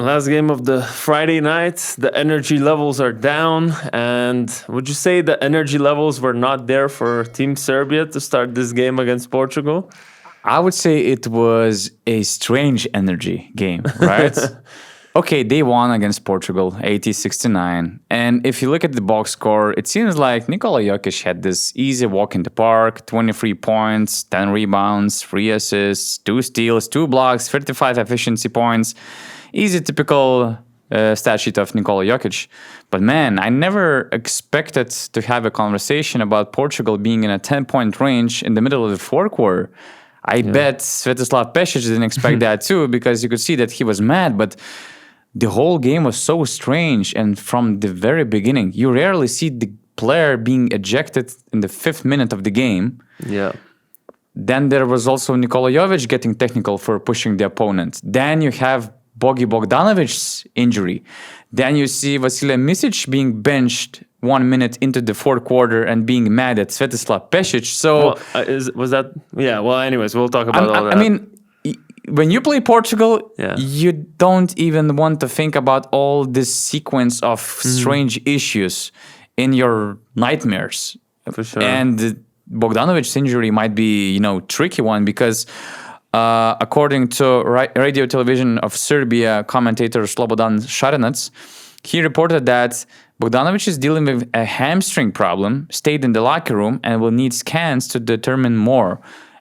Last game of the Friday night. The energy levels are down. And would you say the energy levels were not there for Team Serbia to start this game against Portugal? I would say it was a strange energy game, right? Okay, they won against Portugal, 80-69. And if you look at the box score, it seems like Nikola Jokic had this easy walk in the park, 23 points, 10 rebounds, 3 assists, 2 steals, 2 blocks, 35 efficiency points. Easy, typical stat sheet of Nikola Jokic. But man, I never expected to have a conversation about Portugal being in a 10-point range in the middle of the fourth quarter. I bet Svetislav Pesic didn't expect that too, because you could see that he was mad. But the whole game was so strange, and from the very beginning, you rarely see the player being ejected in the 5th minute of the game. Yeah. Then there was also Nikola Jovic getting technical for pushing the opponent. Then you have Bogdanovic's injury. Then you see Vasilij Micic being benched 1 minute into the fourth quarter and being mad at Svetislav Pesic. So was that? Yeah. Well, anyways, we'll talk about all that. I mean, when you play Portugal, Yeah. you don't even want to think about all this sequence of strange issues in your nightmares. For sure. And Bogdanovic's injury might be, tricky one because according to radio television of Serbia commentator Slobodan Šarenac, he reported that Bogdanovic is dealing with a hamstring problem, stayed in the locker room, and will need scans to determine more.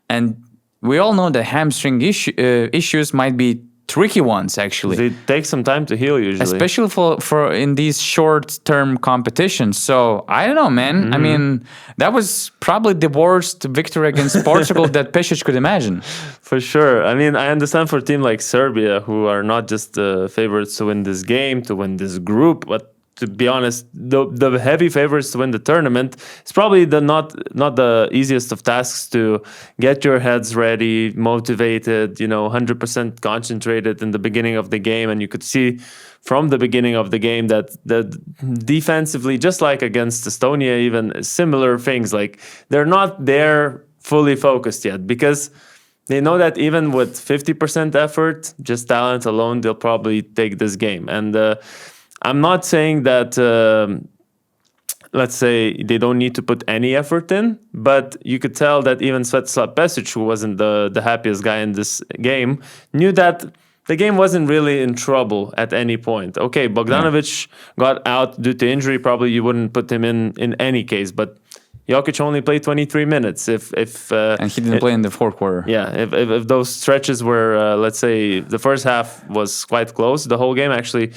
And we all know that hamstring issues might be tricky ones, actually. They take some time to heal usually. Especially for in these short-term competitions. So, I don't know, man. I mean, that was probably the worst victory against Portugal that Pesic could imagine. For sure. I mean, I understand for a team like Serbia, who are not just the favorites to win this game, to win this group, but to be honest, the heavy favorites to win the tournament, it's probably not the easiest of tasks to get your heads ready, motivated, 100% concentrated in the beginning of the game. And you could see from the beginning of the game that defensively, just like against Estonia, even similar things, like they're not there fully focused yet, because they know that even with 50% effort, just talent alone, they'll probably take this game. And I'm not saying that, let's say, they don't need to put any effort in, but you could tell that even Svetislav Pesic, who wasn't the happiest guy in this game, knew that the game wasn't really in trouble at any point. Okay, Bogdanovic got out due to injury. Probably you wouldn't put him in any case, but Jokic only played 23 minutes. And he didn't play in the fourth quarter. Yeah, if those stretches were, let's say, the first half was quite close, the whole game actually,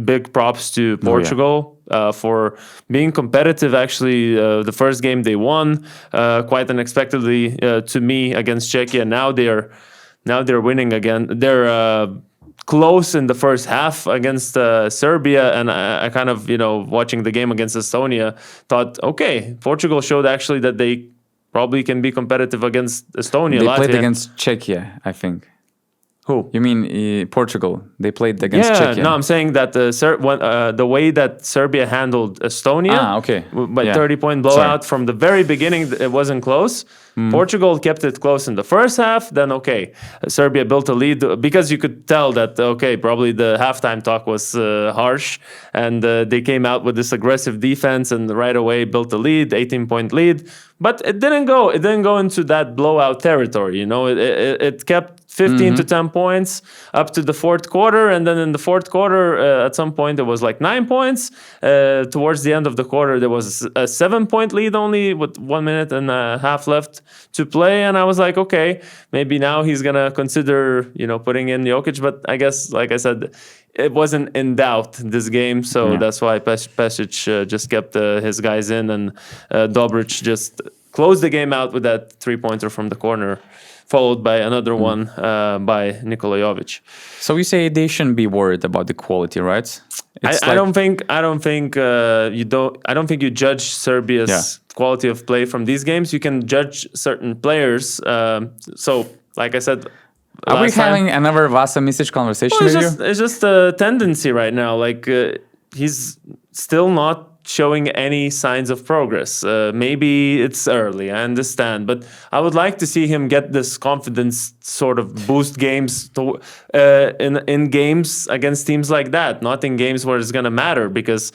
big props to Portugal for being competitive. Actually, the first game they won quite unexpectedly to me against Czechia. Now they're winning again. They're close in the first half against Serbia, and I kind of, watching the game against Estonia, thought, okay, Portugal showed actually that they probably can be competitive against Estonia. They Latvia. played against Czechia, I think. Who? You mean Portugal? They played against Czechia. No, I'm saying that the way that Serbia handled Estonia, by 30-point blowout from the very beginning, it wasn't close. Portugal kept it close in the first half. Then, Serbia built a lead because you could tell that, probably the halftime talk was harsh, and they came out with this aggressive defense and right away built a lead, 18-point lead. But it didn't go. It didn't go into that blowout territory. It kept 15 to 10 points up to the fourth quarter, and then in the fourth quarter, at some point there was like 9 points. Towards the end of the quarter, there was a 7-point lead only with 1 minute and a half left to play, and I was like, okay, maybe now he's gonna consider, putting in Jokic. But I guess, like I said, it wasn't in doubt this game, so that's why Pesic just kept his guys in, and Dobric just closed the game out with that 3-pointer from the corner, followed by another one by Nikola Jovic. So you say they shouldn't be worried about the quality, right? I don't think you judge Serbia's quality of play from these games. You can judge certain players. So, like I said, are we having another Vasa Micic conversation with you? It's just a tendency right now. Like he's still not showing any signs of progress. Maybe it's early, I understand, but I would like to see him get this confidence sort of boost games in games against teams like that, not in games where it's going to matter. Because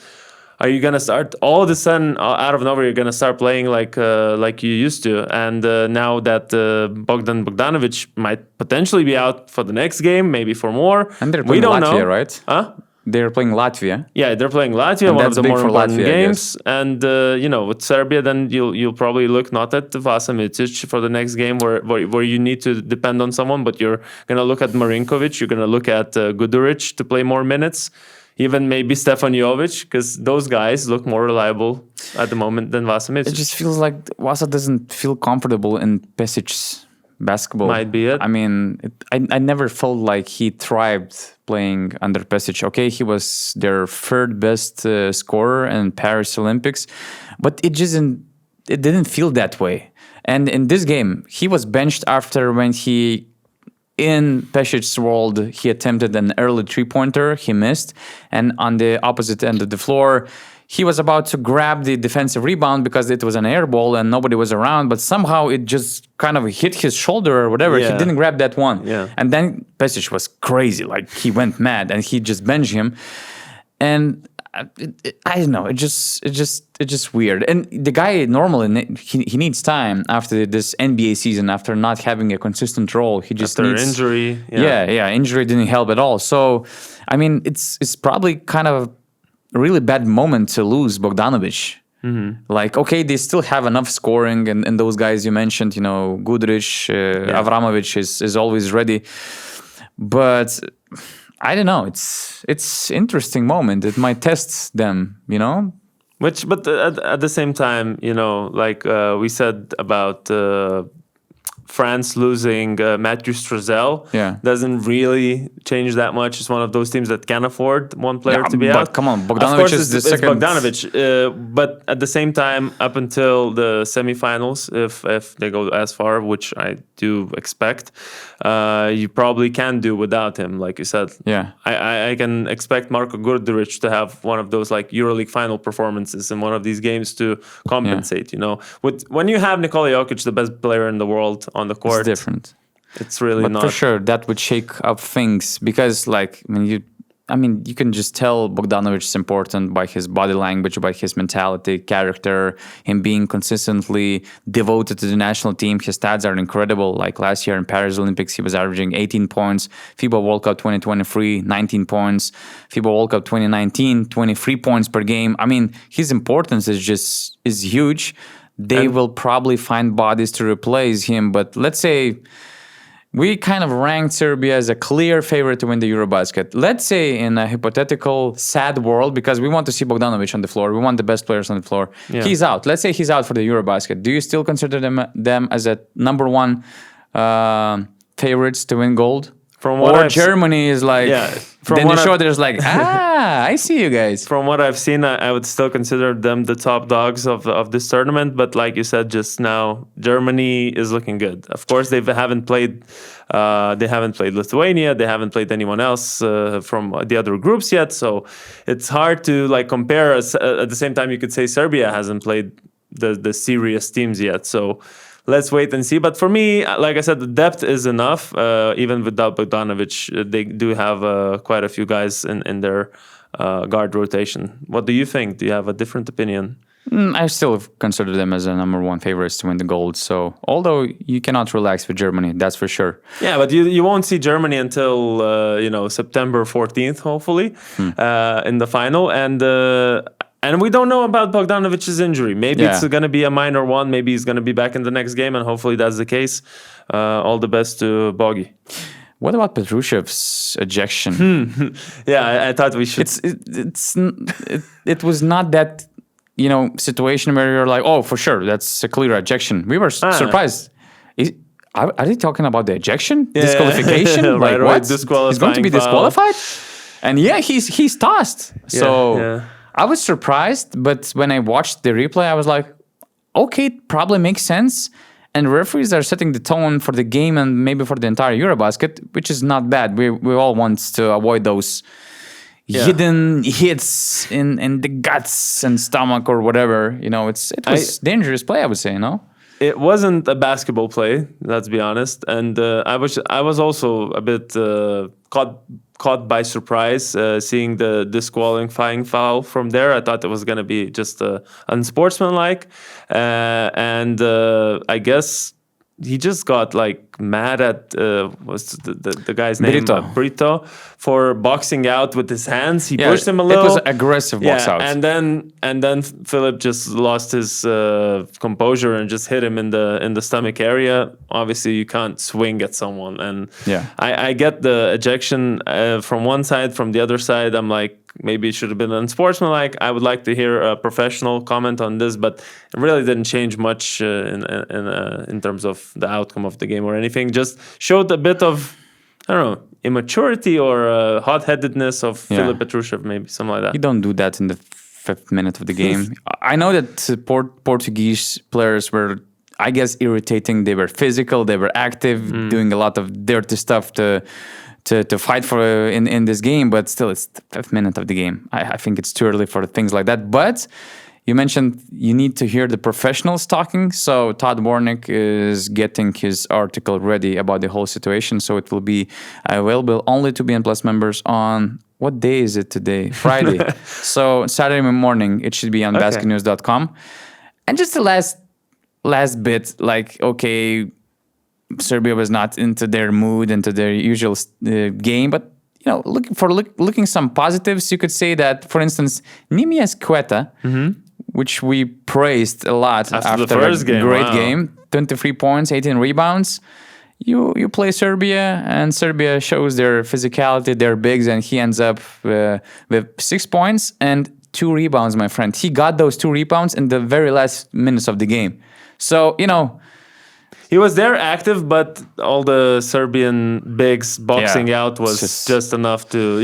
are you going to start all of a sudden out of nowhere? You're going to start playing like you used to, and now that Bogdanovic might potentially be out for the next game, maybe for more. And they're playing Latvia, right? Huh? They're playing Latvia. Yeah, they're playing Latvia, and one of the more important games. And with Serbia, then you'll probably look not at Vasa Micic for the next game, where you need to depend on someone, but you're gonna look at Marinkovic. You're gonna look at Guduric to play more minutes. Even maybe Stefan Jovic, because those guys look more reliable at the moment than Vasa Micic. It just feels like Vasa doesn't feel comfortable in Pesic's basketball. Might be it. I mean, I never felt like he thrived playing under Pesic. Okay, he was their third best scorer in Paris Olympics, but it didn't feel that way. And in this game, he was benched after when in Pesic's world, he attempted an early three-pointer, he missed, and on the opposite end of the floor, he was about to grab the defensive rebound because it was an air ball and nobody was around, but somehow it just kind of hit his shoulder or whatever. Yeah. He didn't grab that one. Yeah. And then Pesic was crazy. Like, he went mad and he just benched him. And I don't know. It's just weird. And the guy normally, he needs time after this NBA season, after not having a consistent role. He just after needs injury. Yeah. Injury didn't help at all. So, I mean, it's probably kind of a really bad moment to lose Bogdanovic. Mm-hmm. Like, okay, they still have enough scoring, and those guys you mentioned, Guduric, Avramovic is always ready. But I don't know. It's interesting moment. It might test them, But at the same time, like we said about France losing Matthew Strzel, doesn't really change that much. It's one of those teams that can afford one player to be out. But come on, Bogdanovic is the second. It's Bogdanovic. But at the same time, up until the semifinals, if they go as far, which I do expect, you probably can do without him, like you said. Yeah. I can expect Marko Guduric to have one of those like EuroLeague final performances in one of these games to compensate, when you have Nikola Jokic, the best player in the world, on the court, it's different. It's really but not. For sure, that would shake up things because, you can just tell Bogdanovic is important by his body language, by his mentality, character, him being consistently devoted to the national team. His stats are incredible. Like last year in Paris Olympics, he was averaging 18 points. FIBA World Cup 2023, 19 points. FIBA World Cup 2019, 23 points per game. I mean, his importance is huge. They will probably find bodies to replace him, but let's say we kind of ranked Serbia as a clear favorite to win the Eurobasket. Let's say in a hypothetical sad world, because we want to see Bogdanovic on the floor, we want the best players on the floor. Yeah. He's out. Let's say he's out for the Eurobasket. Do you still consider them as a number one favorites to win gold? Germany is like, then the shoulders like, I see you guys. From what I've seen, I would still consider them the top dogs of this tournament. But like you said just now, Germany is looking good. Of course, they haven't played Lithuania. They haven't played anyone else from the other groups yet. So it's hard to compare. At the same time, you could say Serbia hasn't played the serious teams yet. So let's wait and see. But for me, like I said, the depth is enough. Even without Bogdanovic, they do have quite a few guys in their guard rotation. What do you think? Do you have a different opinion? I still consider them as a number one favorites to win the gold. So, although you cannot relax with Germany, that's for sure. Yeah, but you won't see Germany until September 14th, hopefully, in the final. And we don't know about Bogdanovic's injury. Maybe it's going to be a minor one. Maybe he's going to be back in the next game, and hopefully that's the case. All the best to Boggy. What about Petrushev's ejection? Yeah, I thought we should. It was not that situation where you're like, oh, for sure, that's a clear ejection. We were surprised. Are they talking about the ejection? Yeah. Disqualification? Right, what? He's going to be disqualified? And he's tossed. So I was surprised, but when I watched the replay, I was like, okay, it probably makes sense. And referees are setting the tone for the game and maybe for the entire Eurobasket, which is not bad. We all want to avoid those, hidden hits in the guts and stomach or whatever. It was dangerous play, I would say. It wasn't a basketball play, let's be honest, and I was also a bit caught by surprise seeing the disqualifying foul from there. I thought it was going to be just unsportsmanlike, and I guess he just got mad at what's the guy's name, Brito, for boxing out with his hands. He pushed him a little. It was aggressive box out, and then Philip just lost his composure and just hit him in the stomach area. Obviously, you can't swing at someone, and I get the ejection from one side, from the other side. I'm like, maybe it should have been unsportsmanlike. I would like to hear a professional comment on this, but it really didn't change much in terms of the outcome of the game or anything. Just showed a bit of, I don't know, immaturity or hot-headedness of Filip Petrushev, maybe something like that. You don't do that in the 5th minute of the game. I know that Portuguese players were, I guess, irritating. They were physical, they were active, doing a lot of dirty stuff to fight for in this game, but still, it's the 5th minute of the game. I think it's too early for things like that. But you mentioned you need to hear the professionals talking. So Todd Warnick is getting his article ready about the whole situation. So it will be available only to BN Plus members on, what day is it today? Friday. So Saturday morning, it should be on BasketNews.com. And just the last bit, okay, Serbia was not into their mood, into their usual game, but looking some positives, you could say that, for instance, Nimias Queta, which we praised a lot after the first game, great game, 23 points, 18 rebounds. You play Serbia, and Serbia shows their physicality, their bigs, and he ends up with 6 points and 2 rebounds, my friend. He got those 2 rebounds in the very last minutes of the game. So, he was there active, but all the Serbian bigs boxing out was just enough to,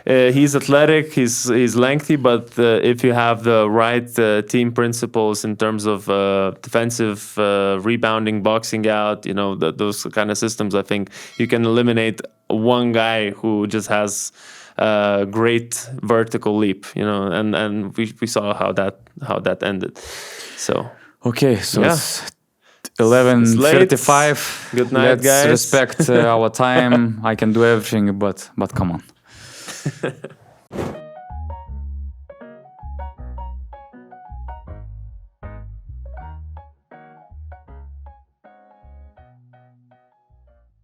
he's athletic, he's lengthy, but if you have the right team principles in terms of defensive rebounding, boxing out, those kind of systems, I think you can eliminate one guy who just has a great vertical leap, and we saw how that ended. So it's 11:35. Good night, guys. Let's respect our time. I can do everything, but come on.